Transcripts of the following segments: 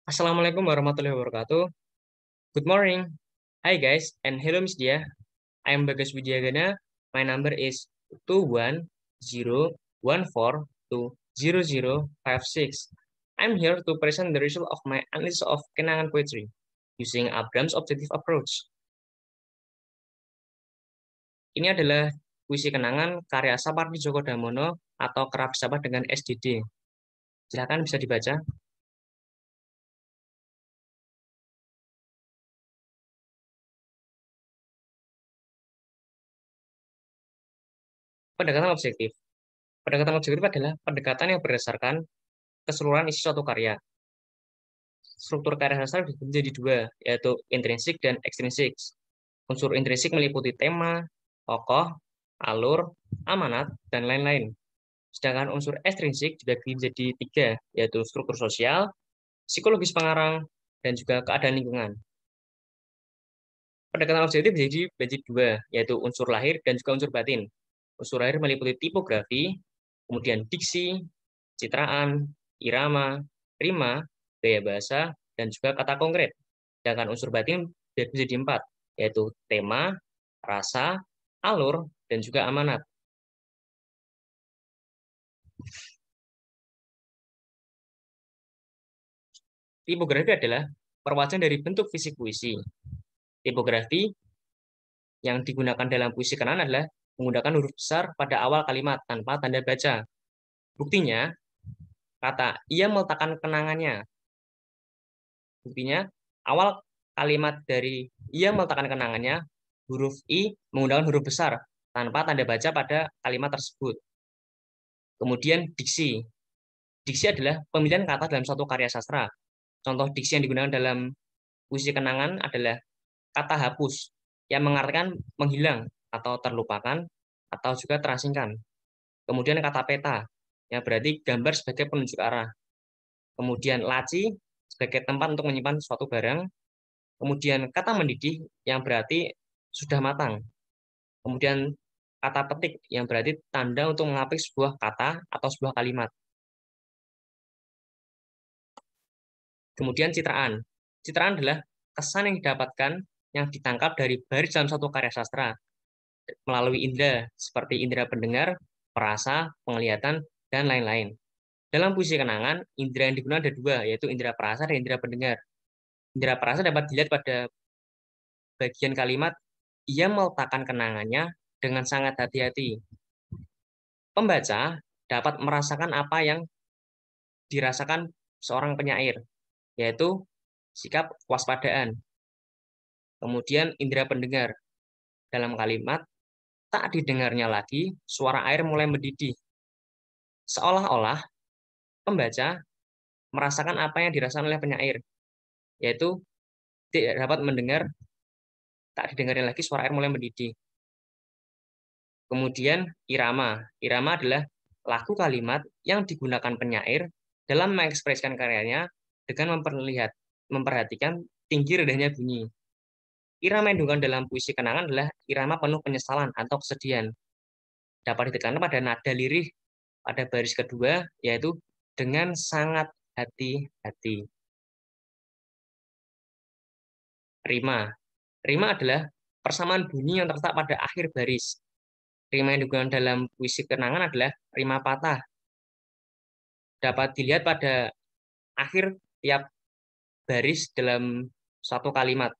Assalamualaikum warahmatullahi wabarakatuh. Good morning. Hi guys, and hello Miss Dia. I am Bagas Widyagana. My number is 21014200056. I'm here to present the result of my analysis of Kenangan poetry using Abrams objective approach. Ini adalah puisi Kenangan karya Sapardi Djoko Damono atau kerap disapa dengan SDD. Silakan bisa dibaca. Pendekatan objektif. Pendekatan objektif adalah pendekatan yang berdasarkan keseluruhan isi suatu karya. Struktur karya sastra dibagi menjadi dua, yaitu intrinsik dan ekstrinsik. Unsur intrinsik meliputi tema, tokoh, alur, amanat, dan lain-lain. Sedangkan unsur ekstrinsik dibagi menjadi tiga, yaitu struktur sosial, psikologis pengarang, dan juga keadaan lingkungan. Pendekatan objektif menjadi dua, yaitu unsur lahir dan juga unsur batin. Unsur lahir meliputi tipografi, kemudian diksi, citraan, irama, rima, gaya bahasa, dan juga kata konkret. Sedangkan unsur batin menjadi empat, yaitu tema, rasa, alur, dan juga amanat. Tipografi adalah perwakilan dari bentuk fisik puisi. Tipografi yang digunakan dalam puisi Kenangan adalah menggunakan huruf besar pada awal kalimat tanpa tanda baca. Buktinya, kata ia meletakkan kenangannya. Buktinya, awal kalimat dari ia meletakkan kenangannya, huruf I menggunakan huruf besar tanpa tanda baca pada kalimat tersebut. Kemudian diksi. Diksi adalah pemilihan kata dalam suatu karya sastra. Contoh diksi yang digunakan dalam puisi Kenangan adalah kata hapus, yang mengartikan menghilang atau terlupakan, atau juga terasingkan. Kemudian kata peta, yang berarti gambar sebagai penunjuk arah. Kemudian laci, sebagai tempat untuk menyimpan suatu barang. Kemudian kata mendidih, yang berarti sudah matang. Kemudian kata petik, yang berarti tanda untuk mengapik sebuah kata atau sebuah kalimat. Kemudian citraan. Citraan adalah kesan yang didapatkan, yang ditangkap dari baris dalam suatu karya sastra melalui indera, seperti indera pendengar, perasa, penglihatan, dan lain-lain. Dalam puisi Kenangan, indera yang digunakan ada dua, yaitu indera perasa dan indera pendengar. Indera perasa dapat dilihat pada bagian kalimat, ia meletakkan kenangannya dengan sangat hati-hati. Pembaca dapat merasakan apa yang dirasakan seorang penyair, yaitu sikap kewaspadaan. Kemudian indera pendengar. Dalam kalimat, tak didengarnya lagi, suara air mulai mendidih. Seolah-olah pembaca merasakan apa yang dirasakan oleh penyair, yaitu tidak dapat mendengar, tak didengarnya lagi, suara air mulai mendidih. Kemudian irama. Irama adalah laku kalimat yang digunakan penyair dalam mengekspresikan karyanya dengan memperhatikan tinggi rendahnya bunyi. Irama yang digunakan dalam puisi Kenangan adalah irama penuh penyesalan atau kesedihan. Dapat ditekankan pada nada lirih pada baris kedua, yaitu dengan sangat hati-hati. Rima. Rima adalah persamaan bunyi yang terletak pada akhir baris. Rima yang digunakan dalam puisi Kenangan adalah rima patah. Dapat dilihat pada akhir tiap baris dalam satu kalimat.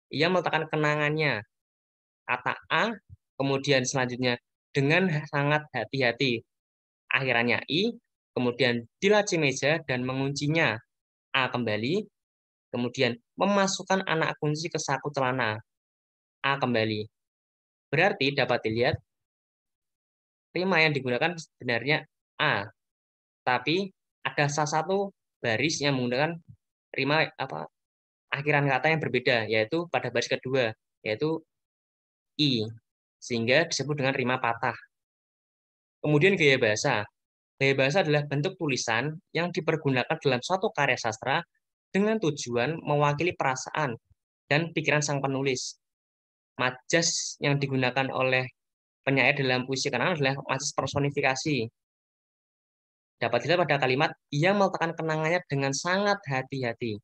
Ia meletakkan kenangannya, kata A, kemudian selanjutnya dengan sangat hati-hati. Akhirannya I, kemudian dilaci meja dan menguncinya. A kembali, kemudian memasukkan anak kunci ke saku celana. A kembali. Berarti dapat dilihat rima yang digunakan sebenarnya A, tapi ada salah satu baris yang menggunakan rima akhiran kata yang berbeda, yaitu pada baris kedua, yaitu I, sehingga disebut dengan rima patah. Kemudian gaya bahasa. Gaya bahasa adalah bentuk tulisan yang dipergunakan dalam suatu karya sastra dengan tujuan mewakili perasaan dan pikiran sang penulis. Majas yang digunakan oleh penyair dalam puisi Kenangan adalah majas personifikasi. Dapat dilihat pada kalimat, ia meletakkan kenangannya dengan sangat hati-hati.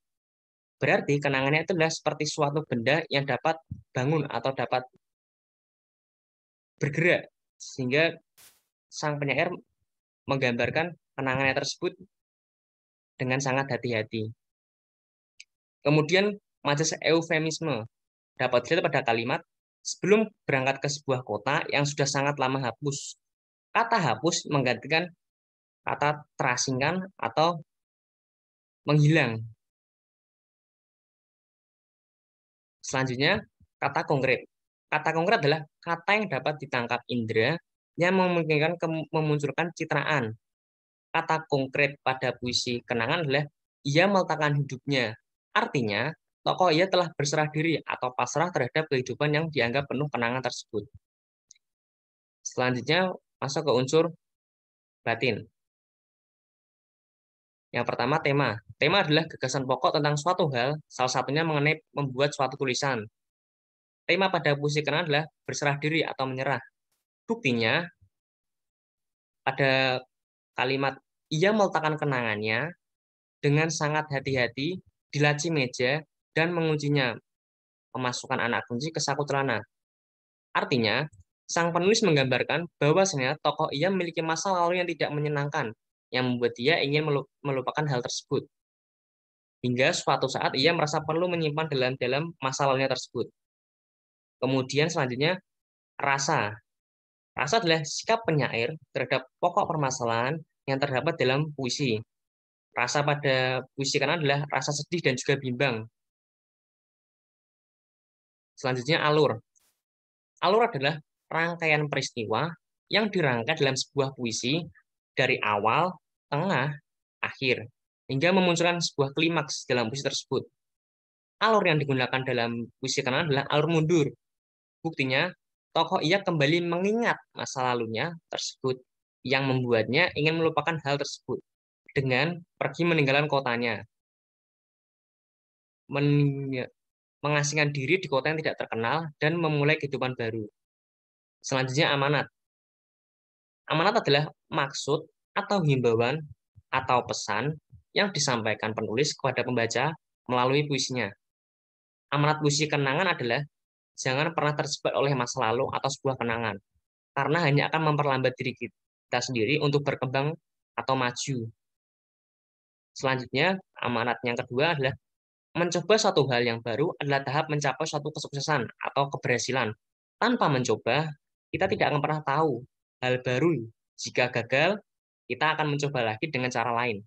Berarti kenangannya itu adalah seperti suatu benda yang dapat bangun atau dapat bergerak. Sehingga sang penyair menggambarkan kenangannya tersebut dengan sangat hati-hati. Kemudian majas eufemisme. Dapat dilihat pada kalimat, sebelum berangkat ke sebuah kota yang sudah sangat lama hapus. Kata hapus menggantikan kata terasingkan atau menghilang. Selanjutnya, kata konkret. Kata konkret adalah kata yang dapat ditangkap indera yang memungkinkan memunculkan citraan. Kata konkret pada puisi kenangan adalah ia meletakkan hidupnya. Artinya, tokoh ia telah berserah diri atau pasrah terhadap kehidupan yang dianggap penuh kenangan tersebut. Selanjutnya, masuk ke unsur batin. Yang pertama, tema. Tema adalah gagasan pokok tentang suatu hal, salah satunya mengenai membuat suatu tulisan. Tema pada puisi kenangan adalah berserah diri atau menyerah. Buktinya, pada kalimat ia meletakkan kenangannya dengan sangat hati-hati di laci meja dan menguncinya, memasukkan anak kunci ke saku celana. Artinya, sang penulis menggambarkan bahwasanya tokoh ia memiliki masa lalu yang tidak menyenangkan, yang membuat dia ingin melupakan hal tersebut. Hingga suatu saat ia merasa perlu menyimpan dalam masa lalunya tersebut. Kemudian selanjutnya, rasa. Rasa adalah sikap penyair terhadap pokok permasalahan yang terdapat dalam puisi. Rasa pada puisi kanan adalah rasa sedih dan juga bimbang. Selanjutnya, alur. Alur adalah rangkaian peristiwa yang dirangkai dalam sebuah puisi dari awal, tengah, akhir, hingga memunculkan sebuah klimaks dalam puisi tersebut. Alur yang digunakan dalam puisi kanan adalah alur mundur. Buktinya, tokoh ia kembali mengingat masa lalunya tersebut yang membuatnya ingin melupakan hal tersebut dengan pergi meninggalkan kotanya, mengasingkan diri di kota yang tidak terkenal dan memulai kehidupan baru. Selanjutnya, amanat. Amanat adalah maksud atau himbauan atau pesan yang disampaikan penulis kepada pembaca melalui puisinya. Amanat puisi kenangan adalah jangan pernah terjebak oleh masa lalu atau sebuah kenangan, karena hanya akan memperlambat diri kita sendiri untuk berkembang atau maju. Selanjutnya, amanat yang kedua adalah mencoba suatu hal yang baru adalah tahap mencapai suatu kesuksesan atau keberhasilan. Tanpa mencoba, kita tidak akan pernah tahu hal baru. Jika gagal, kita akan mencoba lagi dengan cara lain.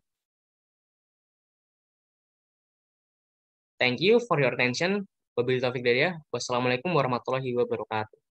Thank you for your attention. Wabillahi taufiq hidayah. Wassalamualaikum warahmatullahi wabarakatuh.